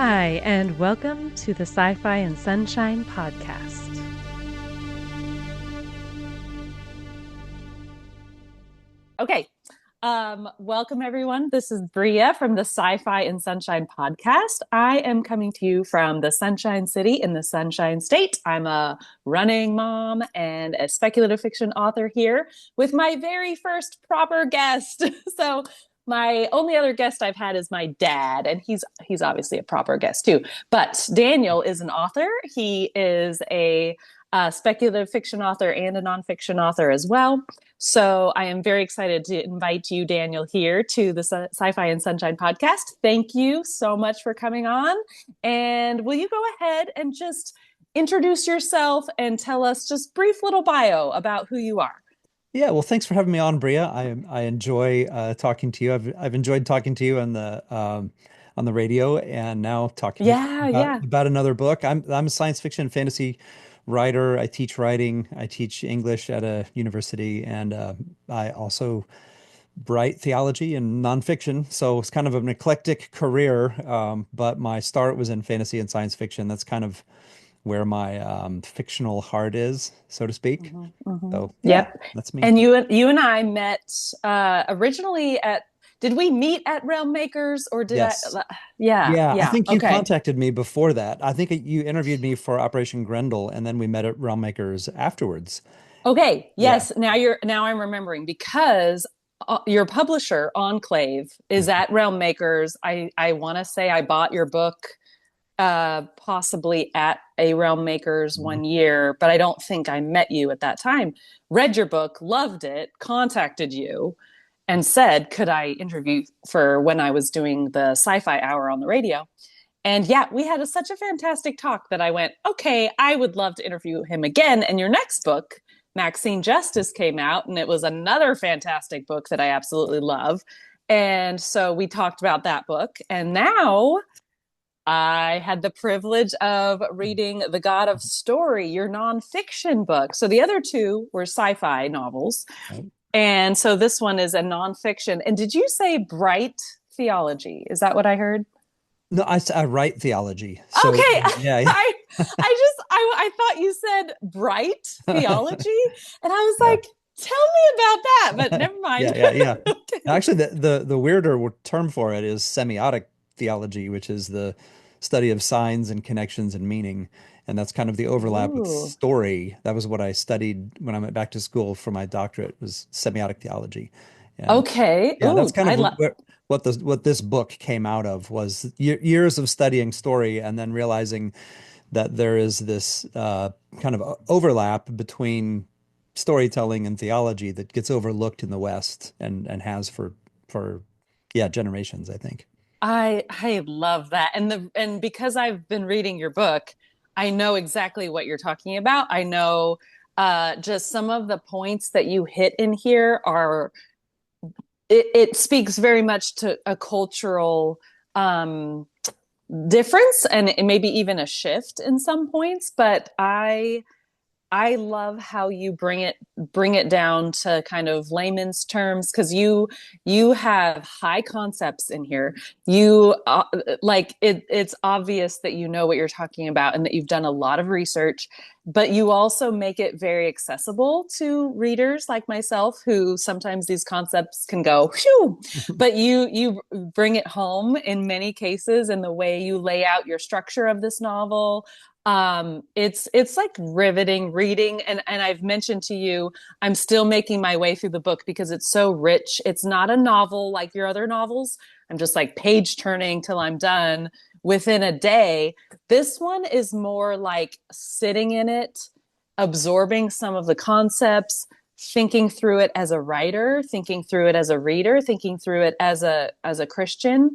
Hi, and welcome to the Sci-Fi and Sunshine podcast. Okay, welcome everyone. This is Bria from the Sci-Fi and Sunshine podcast. I am coming to you from the Sunshine City in the Sunshine State. I'm a running mom and a speculative fiction author here with my very first proper guest. So my only other guest I've had is my dad, and he's obviously a proper guest too. But Daniel is an author. He is a speculative fiction author and a nonfiction author as well. So I am very excited to invite you, Daniel, here to the Sci-Fi and Sunshine podcast. Thank you so much for coming on. And will you go ahead and just introduce yourself and tell us just brief little bio about who you are? Yeah, well, thanks for having me on, Bria. I enjoy talking to you. I've enjoyed talking to you on the radio, and now talking to you Yeah, yeah. about another book. I'm a science fiction and fantasy writer. I teach writing. I teach English at a university, and I also write theology and nonfiction. So it's kind of an eclectic career. But my start was in fantasy and science fiction. That's kind of where my fictional heart is, so to speak. So yeah, Yep. that's me. And you and I met originally at. Did we meet at Realm Makers or did I? Yes. Yeah, Yeah, I yeah. think you Okay. contacted me before that. I think you interviewed me for Operation Grendel, and then we met at Realm Makers afterwards. Okay. Yeah. Yes. Now I'm remembering because your publisher Enclave is at Realm Makers. I want to say I bought your book possibly at a Realm Makers Mhm. one year, but I don't think I met you at that time. Read your book, loved it, contacted you, and said, could I interview for when I was doing the Sci-Fi Hour on the radio? And yeah, we had such a fantastic talk that I went, okay, I would love to interview him again. And your next book, Maxine Justice, came out, and it was another fantastic book that I absolutely love. And so we talked about that book. And now I had the privilege of reading The God of Story, your nonfiction book. So the other two were sci-fi novels. Right. And so this one is a nonfiction. And did you say bright theology? Is that what I heard? No, I write theology. So Okay. yeah, I thought you said bright theology. And I was yeah, like, tell me about that, but never mind. yeah. Okay. Actually, the weirder term for it is semiotic theology, which is the study of signs and connections and meaning. And that's kind of the overlap with Ooh. story. That was what I studied when I went back to school for my doctorate, was semiotic theology. And Okay. yeah, that's Ooh, kind I of love. what this book came out of, was years of studying story and then realizing that there is this kind of overlap between storytelling and theology that gets overlooked in the West, and has for yeah, generations, I think. I love that. And because I've been reading your book, I know exactly what you're talking about. I know just some of the points that you hit in here are it speaks very much to a cultural difference and maybe even a shift in some points, but I love how you bring it down to kind of layman's terms because you have high concepts in here. You like it's obvious that you know what you're talking about and that you've done a lot of research, but you also make it very accessible to readers like myself who sometimes these concepts can go whew, but you bring it home in many cases in the way you lay out your structure of this novel. It's like riveting reading, and I've mentioned to you I'm still making my way through the book because it's so rich. It's not a novel like your other novels. I'm just like page turning till I'm done within a day. This one is more like sitting in it, absorbing some of the concepts, thinking through it as a writer, thinking through it as a reader, thinking through it as a Christian,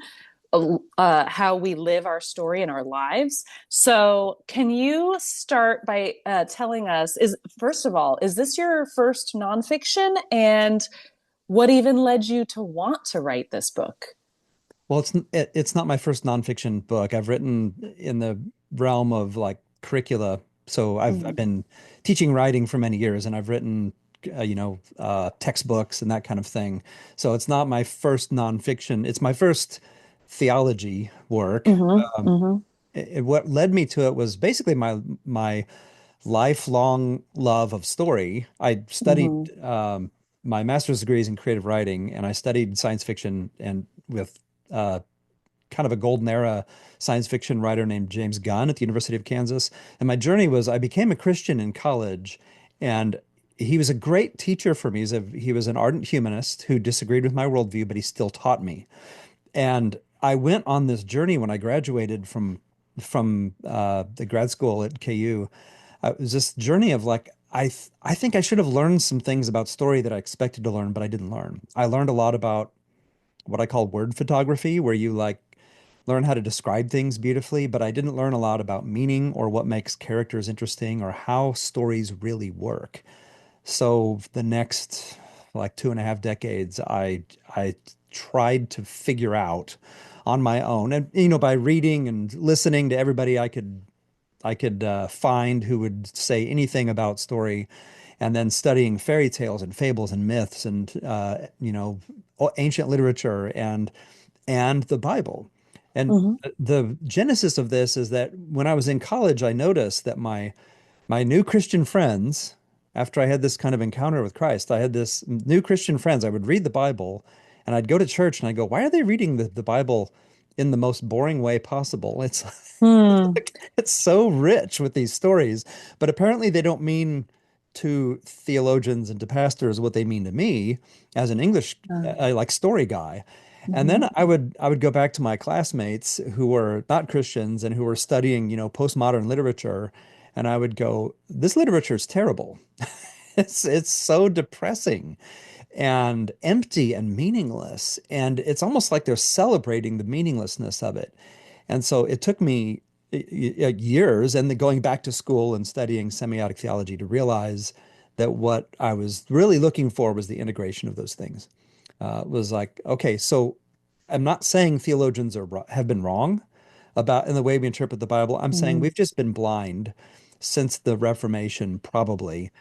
how we live our story in our lives. So, can you start by telling us, is first of all, is this your first nonfiction, and what even led you to want to write this book? Well, it's not my first nonfiction book. I've written in the realm of like curricula. So I've Mhm. been teaching writing for many years, and I've written textbooks and that kind of thing. So it's not my first nonfiction. It's my first theology work. Hmm. Hmm. What led me to it was basically my lifelong love of story. I studied Hmm. my master's degrees in creative writing, and I studied science fiction and with uh, kind of a golden era science fiction writer named James Gunn at the University of Kansas. And my journey was I became a Christian in college, and he was a great teacher for me. He was an ardent humanist who disagreed with my worldview, but he still taught me. And I went on this journey when I graduated from the grad school at KU. It was this journey of like I think I should have learned some things about story that I expected to learn, but I didn't learn. I learned a lot about what I call word photography, where you like learn how to describe things beautifully, but I didn't learn a lot about meaning or what makes characters interesting or how stories really work. So the next like 2.5 decades, I tried to figure out on my own, and by reading and listening to everybody I could find who would say anything about story, and then studying fairy tales and fables and myths and ancient literature and the Bible. And Hmm. the genesis of this is that when I was in college, I noticed that my new Christian friends, after I had this kind of encounter with Christ, I had this new Christian friends. I would read the Bible and I'd go to church and I'd go, why are they reading the Bible in the most boring way possible? It's Hmm. it's so rich with these stories, but apparently they don't mean to theologians and to pastors what they mean to me as an English like story guy. And Hmm. then I would go back to my classmates who were not Christians and who were studying, postmodern literature, and I would go, this literature is terrible. It's so depressing and empty and meaningless. And it's almost like they're celebrating the meaninglessness of it. And so it took me years and then going back to school and studying semiotic theology to realize that what I was really looking for was the integration of those things. Was like, okay, so I'm not saying theologians have been wrong about in the way we interpret the Bible. I'm saying Hmm. we've just been blind since the Reformation, probably,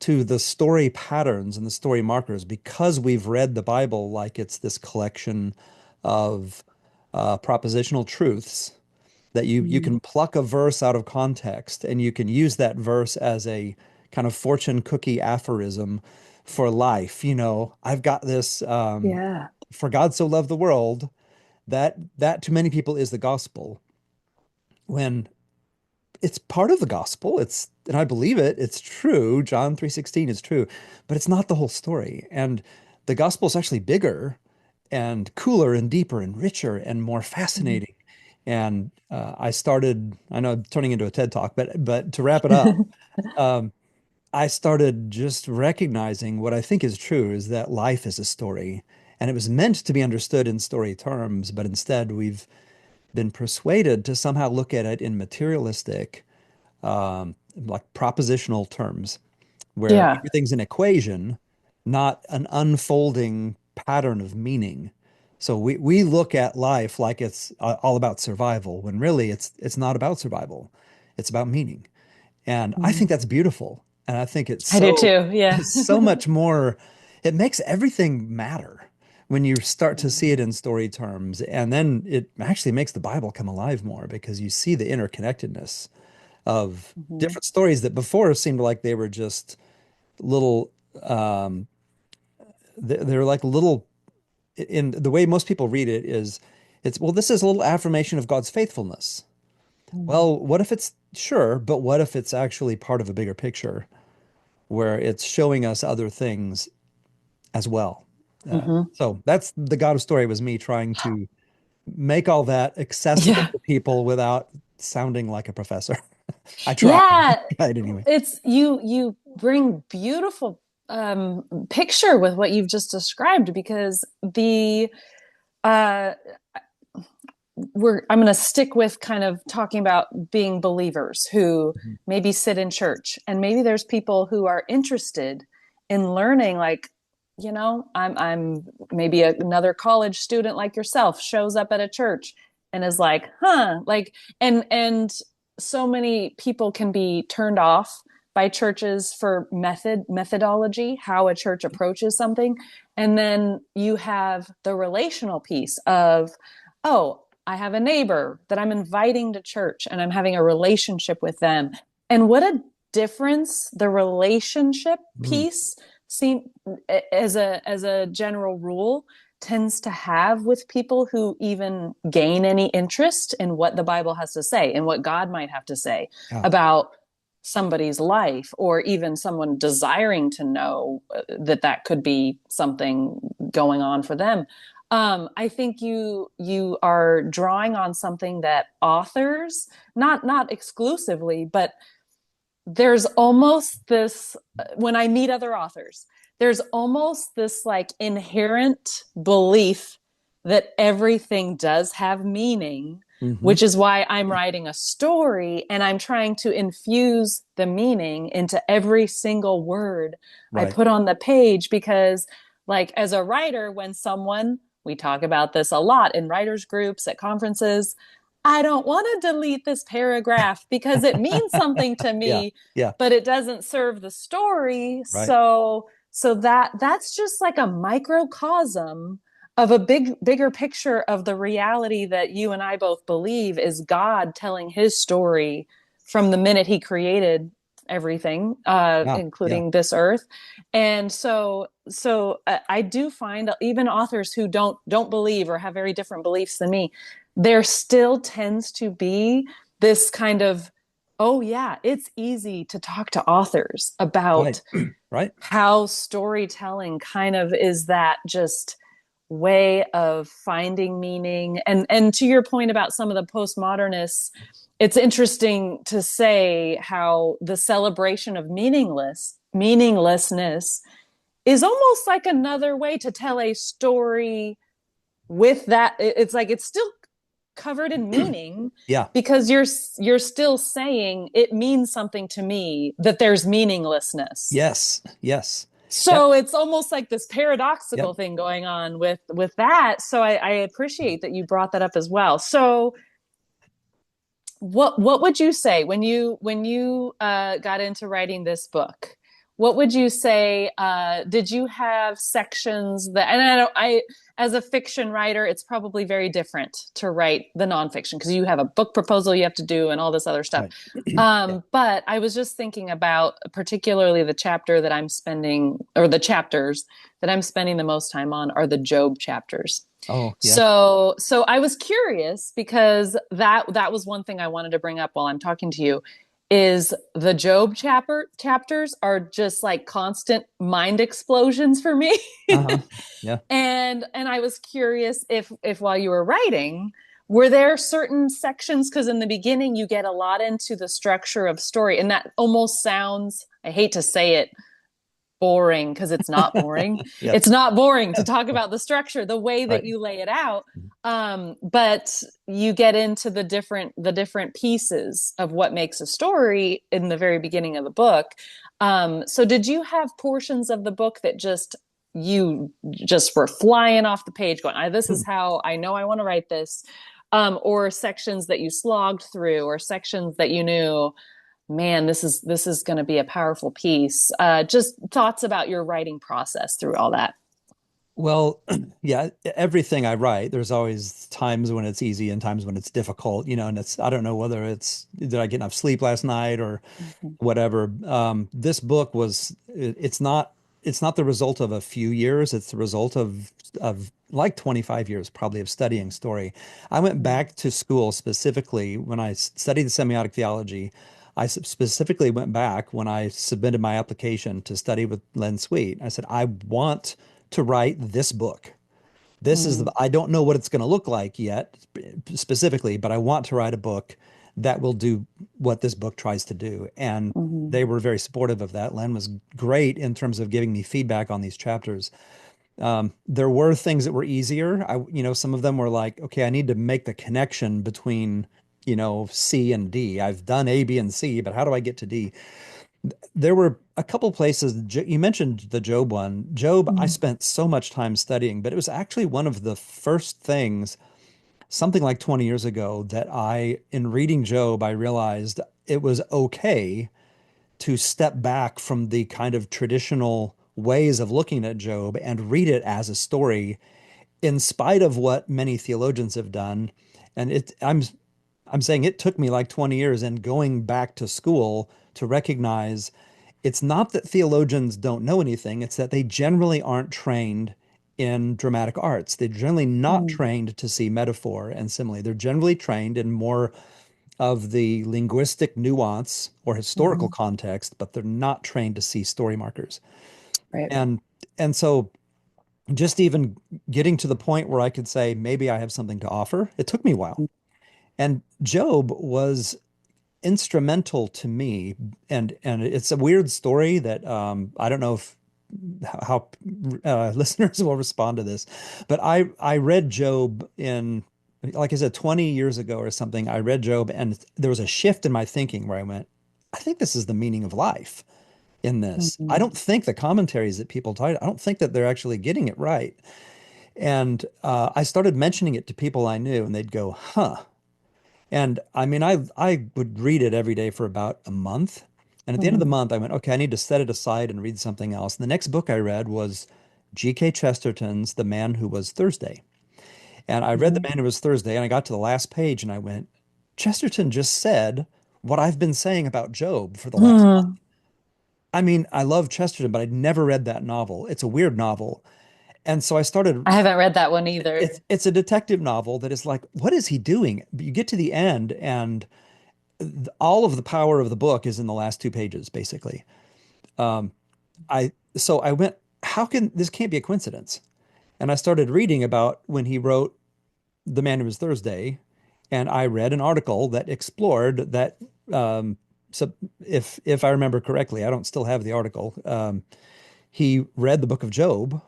to the story patterns and the story markers because we've read the Bible like it's this collection of propositional truths that you Hmm. can pluck a verse out of context and you can use that verse as a kind of fortune cookie aphorism for life. I've got this Yeah. for God so loved the world that to many people is the gospel when it's part of the gospel. And I believe it's true. John 3:16 is true, but it's not the whole story. And the gospel is actually bigger and cooler and deeper and richer and more Hmm. fascinating. And I know I'm turning into a TED talk, but to wrap it up, um, I started just recognizing what I think is true is that life is a story. And it was meant to be understood in story terms, but instead we've been persuaded to somehow look at it in materialistic, like propositional terms, where Yeah. everything's an equation, not an unfolding pattern of meaning. So we look at life like it's all about survival, when really it's not about survival. It's about meaning. And I think Hmm. that's beautiful. And I think it's I do so too. Yeah. it's so much more, it makes everything matter when you start to see it in story terms. And then it actually makes the Bible come alive more because you see the interconnectedness of Hmm. different stories that before seemed like they were just little um they're like little in the way most people read it is it's well, this is a little affirmation of God's faithfulness. Well, what if it's sure, but what if it's actually part of a bigger picture where it's showing us other things as well? Hmm. So that's the God of Story was me trying to make all that accessible Yeah. to people without sounding like a professor. I tried. Yeah. Tried anyway. It's you bring beautiful picture with what you've just described because the uh I'm going to stick with kind of talking about being believers who Mhm. maybe sit in church and maybe there's people who are interested in learning like I'm maybe another college student like yourself shows up at a church and is like like and so many people can be turned off by churches for methodology, how a church approaches something, and then you have the relational piece of oh, I have a neighbor that I'm inviting to church and I'm having a relationship with them. And what a difference the relationship Mm, piece seem as a general rule tends to have with people who even gain any interest in what the Bible has to say and what God might have to say yeah. about somebody's life, or even someone desiring to know that could be something going on for them. I think you are drawing on something that authors, not exclusively, but there's almost this, when I meet other authors, there's almost this like inherent belief that everything does have meaning, Hmm. which is why I'm writing a story and I'm trying to infuse the meaning into every single word I Right. put on the page. Because, like, as a writer, when someone, we talk about this a lot in writers' groups at conferences, I don't want to delete this paragraph because it means something to Yeah. me, Yeah. but it doesn't serve the story. Right. So that's just like a microcosm of a bigger picture of the reality that you and I both believe is God telling his story from the minute he created everything, Yeah. Yeah. including this earth. And I do find even authors who don't believe or have very different beliefs than me, there still tends to be this kind of, oh yeah, it's easy to talk to authors Right. about Right. how storytelling kind of is that just way of finding meaning. And to your point about some of the postmodernists, it's interesting to say how the celebration of meaninglessness is almost like another way to tell a story with that. It's like it's still covered in meaning, Yeah. because you're still saying it means something to me that there's meaninglessness. Yes. Yes. Yep. So it's almost like this Yep. paradoxical thing going on with that. So I appreciate that you brought that up as well. So what would you say when you got into writing this book? What would you say? Did you have sections that? And I don't. I as a fiction writer, it's probably very different to write the nonfiction because you have a book proposal you have to do and all this other stuff. Right. Yeah. But I was just thinking about particularly the chapter that I'm spending, or the chapters that I'm spending the most time on, are the Job chapters. Oh, yeah. So I was curious because that was one thing I wanted to bring up while I'm talking to you, is the Job chapters are just like constant mind explosions for me. Uh-huh. Yeah. And I was curious if while you were writing, were there certain sections, because in the beginning you get a lot into the structure of story, and that almost sounds, I hate to say it, boring, because it's not boring. Yeah. It's not boring to talk about the structure, the way that Right. you lay it out. But you get into the different pieces of what makes a story in the very beginning of the book. So did you have portions of the book that you just were flying off the page going, this is how I know I want to write this, or sections that you slogged through, or sections that you knew, man, this is going to be a powerful piece. Just thoughts about your writing process through all that. Well, yeah, everything I write, there's always times when it's easy and times when it's difficult, and I don't know whether did I get enough sleep last night or Mm-hmm. whatever. This book it's not the result of a few years. It's the result of like 25 years probably of studying story. I went back to school specifically when I studied semiotic theology. I specifically went back when I submitted my application to study with Len Sweet. I said, I want to write this book. I don't know what it's going to look like yet specifically, but I want to write a book that will do what this book tries to do. And Mm-hmm. they were very supportive of that. Len was great in terms of giving me feedback on these chapters. There were things that were easier. Some of them were like, okay, I need to make the connection between, C and D. I've done A, B, and C, but how do I get to D? There were a couple places. You mentioned the Job one. Job, I Mm-hmm. spent so much time studying, but it was actually one of the first things, something like 20 years ago, that in reading Job, I realized it was okay to step back from the kind of traditional ways of looking at Job and read it as a story in spite of what many theologians have done, and I'm saying it took me like 20 years and going back to school to recognize it's not that theologians don't know anything, it's that they generally aren't trained in dramatic arts. They're generally not Mm. trained to see metaphor and simile. They're generally trained in more of the linguistic nuance or historical Mhm. context, but they're not trained to see story markers. Right. And so just even getting to the point where I could say maybe I have something to offer, it took me a while. And Job was instrumental to me, and it's a weird story that I don't know if how listeners will respond to this, but I read Job in, like I said, 20 years ago or something. I read Job, and there was a shift in my thinking where I went, I think this is the meaning of life in this. I Mhm. don't think the commentaries that people tell, I don't think that they're actually getting it right. And I started mentioning it to people I knew, and they'd go, "Huh." And I mean, I would read it every day for about a month. And at the end of the Mhm. month, I went, okay, I need to set it aside and read something else. And the next book I read was G.K. Chesterton's The Man Who Was Thursday. And I read The Mhm. Man Who Was Thursday, and I got to the last page, and I went, Chesterton just said what I've been saying about Job for the last month. Hmm. I mean, I love Chesterton, but I'd never read that novel. It's a weird novel. And so I started, I haven't read that one either. it's a detective novel that is like, what is he doing? You get to the end, and all of the power of the book is in the last two pages, basically. Um, so I went, how can this can't be a coincidence? And I started reading about when he wrote The Man Who Was Thursday, and I read an article that explored that. So if I remember correctly, I don't still have the article. He read the book of Job.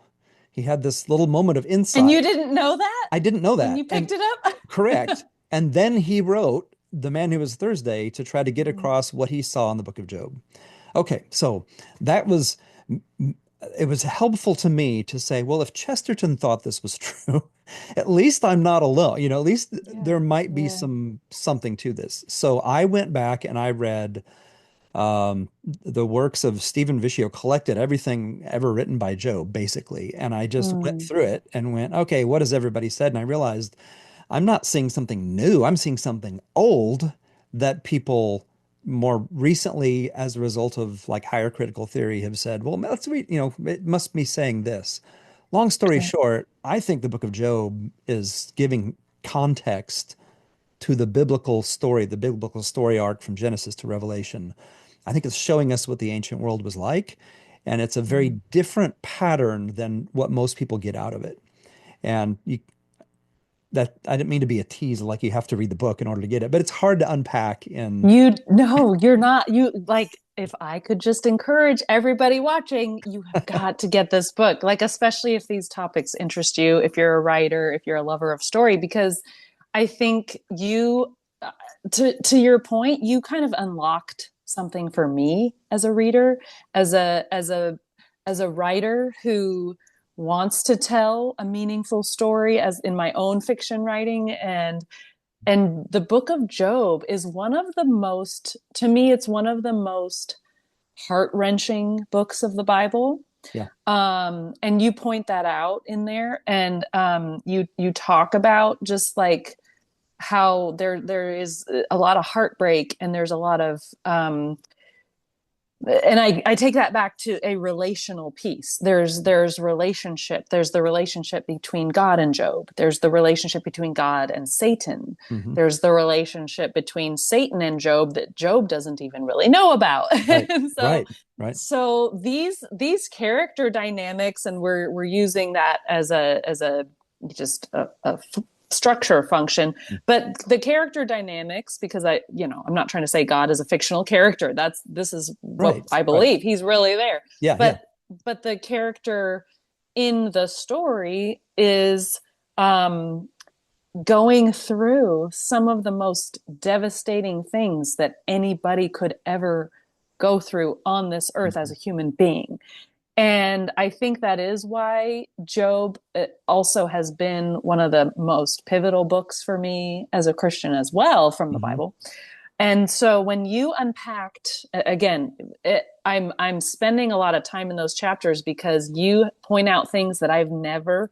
He had this little moment of And insight. you didn't know that I didn't know when that, you and picked it up? correct. And then he wrote The Man Who Was Thursday to try to get Mm. across what he saw in the book of Job. Okay, so that was it was helpful to me to say, well, if Chesterton thought this was true, at least I'm not alone. You know, at least there Yeah, might be yeah. something to this. So I went back and I read the works of Stephen Vicio, collected everything ever written by Job, basically. And I just went Mm. through it and went, okay, what has everybody said? And I realized I'm not seeing something new. I'm seeing something old that people more recently, as a result of like higher critical theory, have said, well, let's read, it must be saying this. Long story Right. short, I think the book of Job is giving context to the biblical story arc from Genesis to Revelation. I think it's showing us what the ancient world was like, and it's a Mm. very different pattern than what most people get out of it. And that I didn't mean to be a tease, like you have to read the book in order to get it, but it's hard to unpack in. You no, you're not. You like if I could just encourage everybody watching, you have got to get this book. Like especially if these topics interest you, if you're a writer, if you're a lover of story, because I think you to your point, you kind of unlocked something for me as a reader, as a writer who wants to tell a meaningful story as in my own fiction writing, and the book of Job is one of the most, to me, it's one of the most heart-wrenching books of the Bible. Yeah, And you point that out in there, and you talk about just like how there is a lot of heartbreak, and there's a lot of and I take that back to a relational piece. There's relationship. There's the relationship between God and Job. There's the relationship between God and Satan. hmm, There's the relationship between Satan and Job that Job doesn't even really know about. right, And right, right, so these character dynamics, and we're using that as a just a structure function, but the character dynamics, because I'm not trying to say God is a fictional character. This is what right, I right. believe. He's really there. Yeah, yeah. But the character in the story is um going through some of the most devastating things that anybody could ever go through on this earth as Mhm. a human being. And I think that is why Job also has been one of the most pivotal books for me as a Christian as well from the Mhm. Bible. And so when you unpacked again, I'm spending a lot of time in those chapters because you point out things that I've never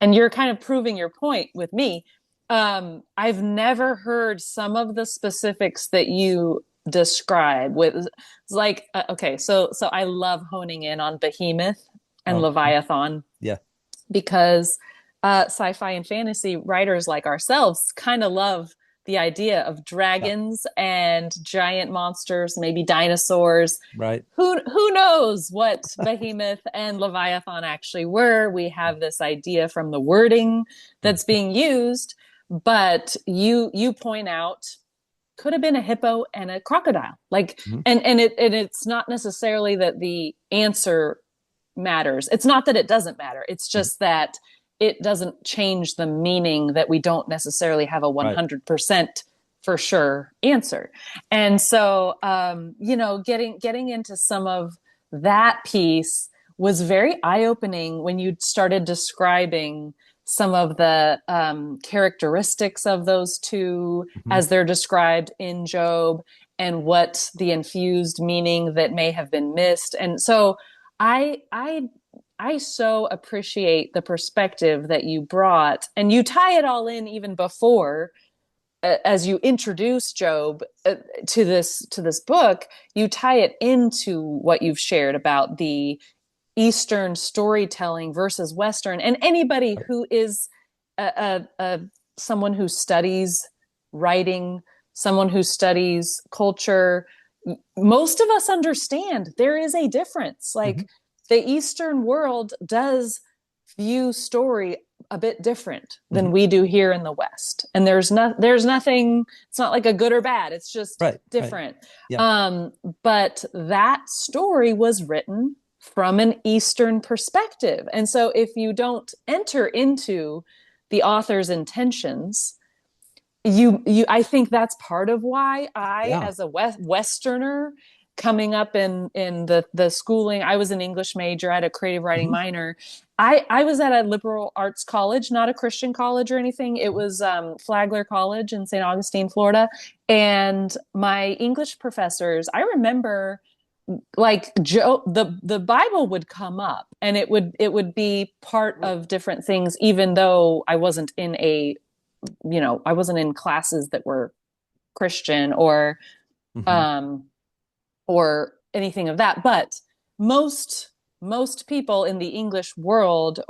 and you're kind of proving your point with me. I've never heard some of the specifics that you describe with like okay, so I love honing in on Behemoth and Oh, Leviathan yeah. because sci-fi and fantasy writers like ourselves kind of love the idea of Yeah. dragons and giant monsters, maybe dinosaurs. Right. Who knows what Behemoth and Leviathan actually were? We have this idea from the wording that's Mhm. being used, but you point out could have been a hippo and a crocodile. Like Mhm. and it's not necessarily that the answer matters. It's not that it doesn't matter. It's Mhm. just that it doesn't change the meaning that we don't necessarily have a Right. 100% for sure answer. And so, getting into some of that piece was very eye opening when you started describing some of the characteristics of those two Mhm. as they're described in Job and what the infused meaning that may have been missed. And so I I I so appreciate the perspective that you brought, and you tie it all in even before, as you introduce Job to this book. You tie it into what you've shared about the Eastern storytelling versus Western, and anybody Right. who is a someone who studies writing, someone who studies culture, most of us understand there is a difference. Mhm. Like the Eastern world does view story a bit different Mhm. than we do here in the West. And there's nothing, it's not like a good or bad, it's just Right. Right. different. Yeah. Um, but that story was written from an Eastern perspective. And so if you don't enter into the author's intentions, you I think that's part of why I, Yeah. as a Westerner coming up in the schooling, I was an English major, I had a creative writing Mhm. minor. I was at a liberal arts college, not a Christian college or anything. It was Flagler College in St. Augustine, Florida. And my English professors, I remember, like Joe, the Bible would come up, and it would be part of different things, even though I wasn't in classes that were Christian Mhm. um, or anything of that. But most most people in the English world,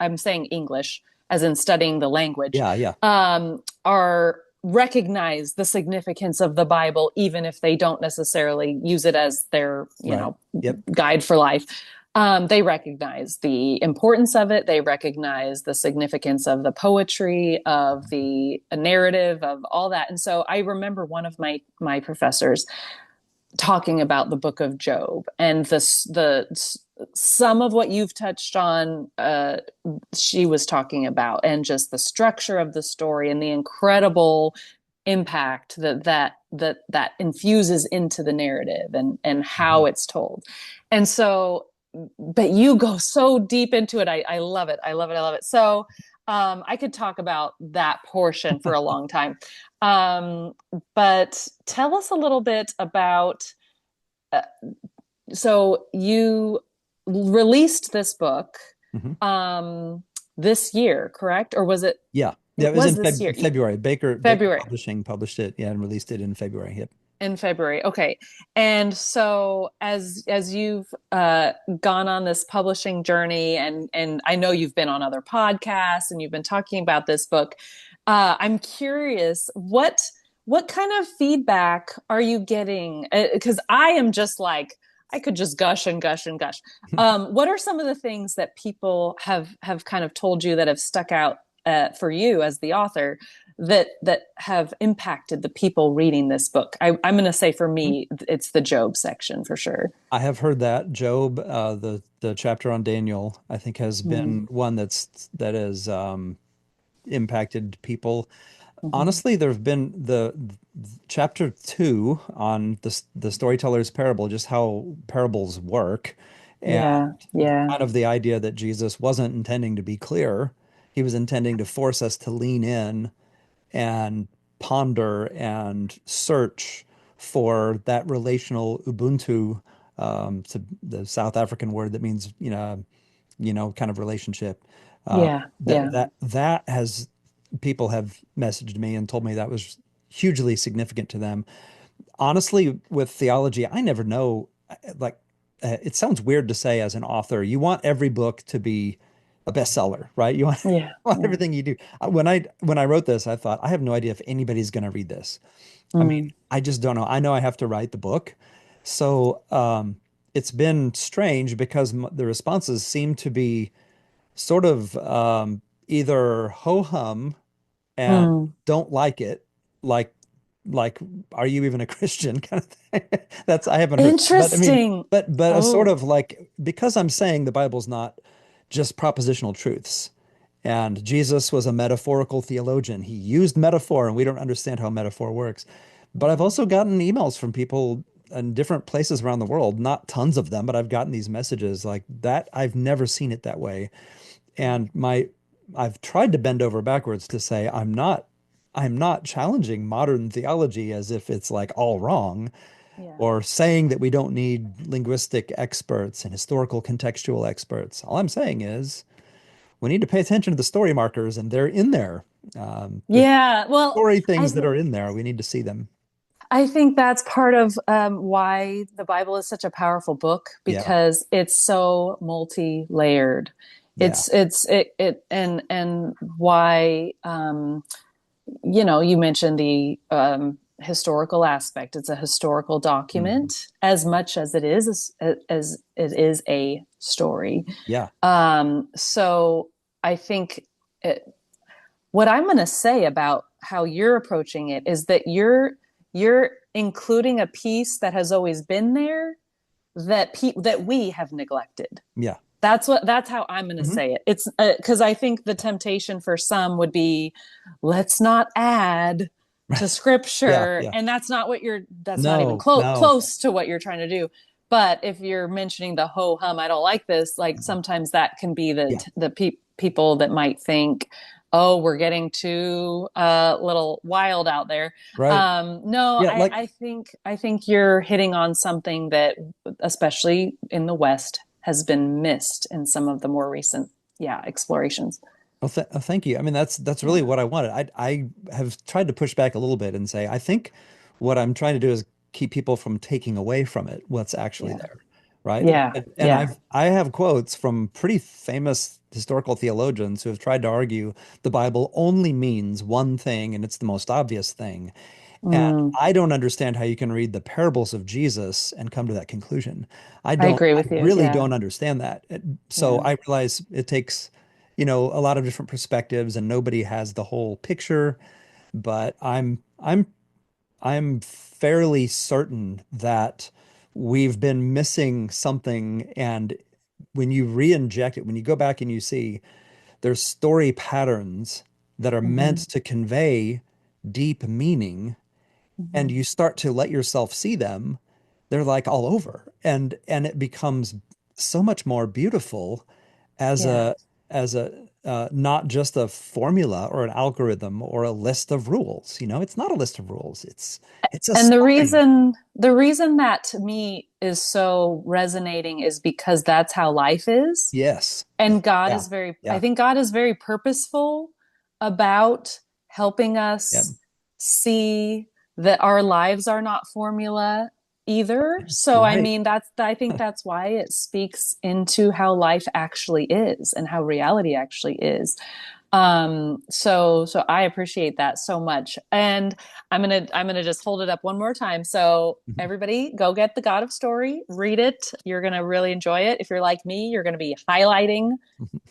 I'm saying English as in studying the language, Yeah. Yeah. are recognize the significance of the Bible, even if they don't necessarily use it as their, Right. Yep. guide for life. They recognize the importance of it. They recognize the significance of the poetry, of the narrative, of all that. And so I remember one of my professors talking about the book of Job and the some of what you've touched on. She was talking about, and just the structure of the story and the incredible impact that infuses into the narrative and how Mhm. it's told. And so, but you go so deep into it. I love it. I love it. I love it. So I could talk about that portion for a long time. Um, but tell us a little bit about. Uh, so you released this book Mhm. um, this year, correct? Or was it? Yeah. Yeah. It It was was in this year, February. Baker February. Publishing published it. Yeah, and released it in February. Yep. In February. Okay. And so as you've gone on this publishing journey, and I know you've been on other podcasts and you've been talking about this book, I'm curious what kind of feedback are you getting? Because I am just like, I could just gush and gush and gush. What are some of the things that people have kind of told you that have stuck out for you as the author that have impacted the people reading this book? I'm going to say for me, it's the Job section for sure. I have heard that Job, the chapter on Daniel, I think has Mm-hmm. been one that has impacted people. Mm-hmm. Honestly, there have been the chapter 2 on the storyteller's parable, just how parables work, and Yeah, yeah. kind of the idea that Jesus wasn't intending to be clear. He was intending to force us to lean in and ponder and search for that relational Ubuntu, to the South African word that means, kind of relationship. Yeah. That Yeah. that has people have messaged me and told me that was hugely significant to them. Honestly, with theology, I never know. Like, it sounds weird to say as an author, you want every book to be a bestseller, right? You want, Yeah. want Yeah. everything you do. When I wrote this, I thought I have no idea if anybody's going to read this. I mean, Mm. I just don't know. I know I have to write the book, so it's been strange because the responses seem to be sort of either ho hum and Mm. don't like it, like like are you even a Christian kind of thing. That's I haven't heard, but I mean, Interesting. but a sort Oh, of like because I'm saying the Bible's not just propositional truths. And Jesus was a metaphorical theologian. He used metaphor, and we don't understand how metaphor works. But I've mm, also gotten emails from people in different places around the world, not tons of them, but I've gotten these messages like that. I've never seen it that way. And I've tried to bend over backwards to say I'm not challenging modern theology as if it's like all wrong yeah. or saying that we don't need linguistic experts and historical contextual experts. All I'm saying is we need to pay attention to the story markers, and they're in there. The Yeah. Well, story I things that th are in there, we need to see them. I think that's part of why the Bible is such a powerful book Yeah, because it's so multi-layered. yeah. And why you mentioned the historical aspect. It's a historical Mhm. document as much as as it is a story. Yeah. So I think what I'm going to say about how you're approaching it is that you're including a piece that has always been there that we have neglected. Yeah. That's how I'm going to Hmm. say it. It's because I think the temptation for some would be, let's not add to Yeah, scripture, yeah. and that's not even No, no. close to what you're trying to do. But if you're mentioning the ho hum, I don't like this. Like sometimes that can be Yeah, people that might think, oh, we're getting too little wild out there. right. No, Yeah, like I think you're hitting on something that, especially in the West, has been missed in some of the more recent, yeah, explorations. well, thank you. I mean, that's really Yeah, what I wanted. I have tried to push back a little bit and say I think what I'm trying to do is keep people from taking away from it what's actually yeah, there, right? yeah, And yeah. I have quotes from pretty famous historical theologians who have tried to argue the Bible only means one thing and it's the most obvious thing. And Mm, I don't understand how you can read the parables of Jesus and come to that conclusion. I agree I with you. really Yeah, don't understand that. So yeah. I realize it takes, a lot of different perspectives and nobody has the whole picture, but I'm fairly certain that we've been missing something. And when you re-inject it, when you go back and you see there's story patterns that are meant Hmm. to convey deep meaning and Hmm. you start to let yourself see them, they're like all over. And it becomes so much more beautiful as Yeah. a not just a formula or an algorithm or a list of rules. It's not a list of rules. It's a And story. the reason that to me is so resonating is because that's how life is. Yes. And Yeah. I Yeah. think God is very purposeful about helping Yeah. us see that our lives are not formula either. So, I Right. mean, I think that's why it speaks into how life actually is and how reality actually is. So I appreciate that so much. And I'm gonna just hold it up one more time. So everybody go get The God of Story, read it. You're gonna really enjoy it. If you're like me, you're gonna be highlighting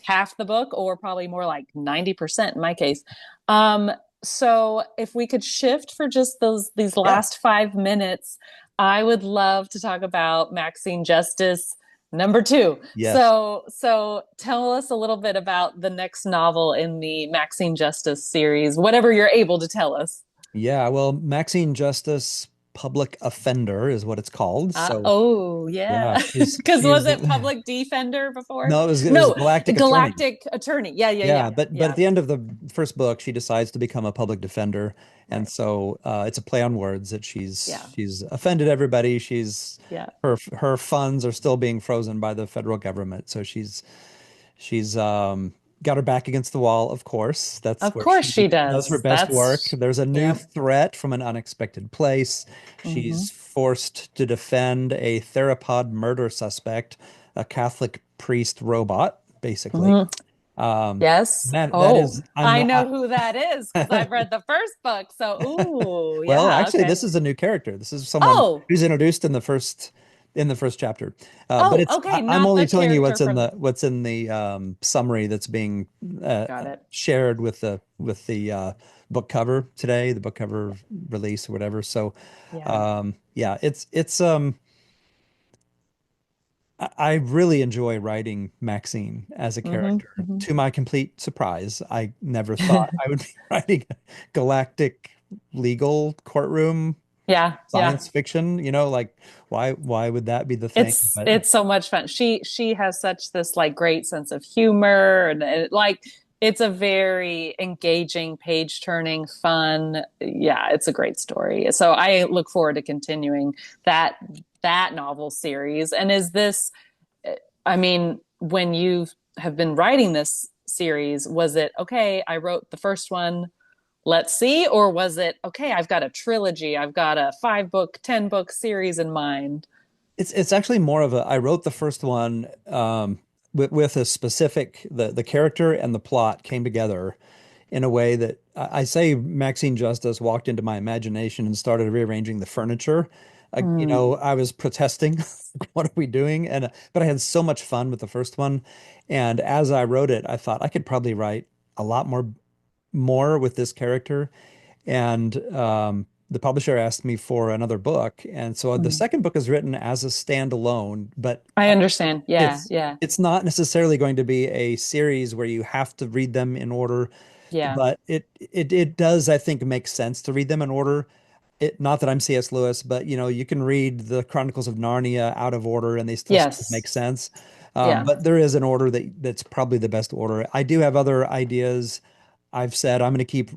half the book, or probably more like 90% in my case. Um, so if we could shift for just these Yeah. last 5 minutes, I would love to talk about Maxine Justice number two. Yes. So tell us a little bit about the next novel in the Maxine Justice series, whatever you're able to tell us. Yeah. Well, Maxine Justice Public Offender is what it's called. So Oh yeah, yeah, because she's was it Public Defender before? no, it was No, Galactic Attorney. Galactic Attorney. Yeah, yeah, yeah, Yeah, but yeah, at the end of the first book, she decides to become a public defender, and right. so it's a play on words that she's Yeah, she's offended everybody. She's yeah. her funds are still being frozen by the federal government, so she's She's got her back against the wall, of course. That's Of where course she she does her does. best work. That's, There's a new yep. threat from an unexpected place. Hmm. She's forced to defend a theropod murder suspect, a Catholic priest robot, basically. Hmm. Um, Yes. that Oh, is, I'm I know not. who that is because I've read the first book. So, ooh, Well, yeah, actually, okay. this is a new character. This is someone Oh, who's introduced in the first chapter. But oh, it's okay. I'm Not only the telling you character from. what's in the summary that's being Got it. shared with the book cover today, the book cover release or whatever. So, Yeah. yeah, it's I really enjoy writing Maxine as a Hmm. character. Hmm. To my complete surprise, I never thought I would be writing galactic legal courtroom Yeah, yeah. science fiction. Like why would that be the thing? But It's so much fun. She has such this like great sense of humor and like it's a very engaging, page turning, fun. Yeah, it's a great story. So I look forward to continuing that that novel series. And is this I mean, when you have been writing this series, was it okay, I wrote the first one, let's see, or was it okay, I've got a trilogy, I've got a 5 book, 10 book series in mind? it's actually more of a I wrote the first one with a specific the character and the plot came together in a way that I say Maxine Justice walked into my imagination and started rearranging the furniture. Mm. I was protesting, what are we doing? And but I had so much fun with the first one, and as I wrote it, I thought I could probably write a lot more with this character. And the publisher asked me for another book, and so the Mm. second book is written as a standalone, but I understand. Yeah, it's yeah, it's not necessarily going to be a series where you have to read them in order, yeah. but it does, I think, make sense to read them in order. Not that I'm C.S. Lewis, but you can read the Chronicles of Narnia out of order and they still sort of Yes. make sense. Yeah. But there is an order that's probably the best order. I do have other ideas. I've said I'm going to keep,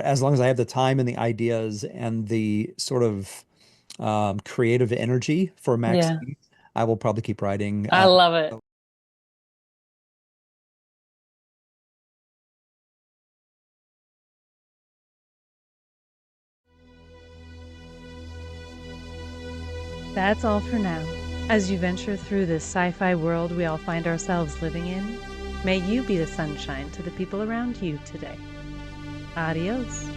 as long as I have the time and the ideas and the sort of creative energy for Yeah. Maxine, I will probably keep writing. I love it. That's all for now. As you venture through this sci-fi world we all find ourselves living in, may you be the sunshine to the people around you today. Adios.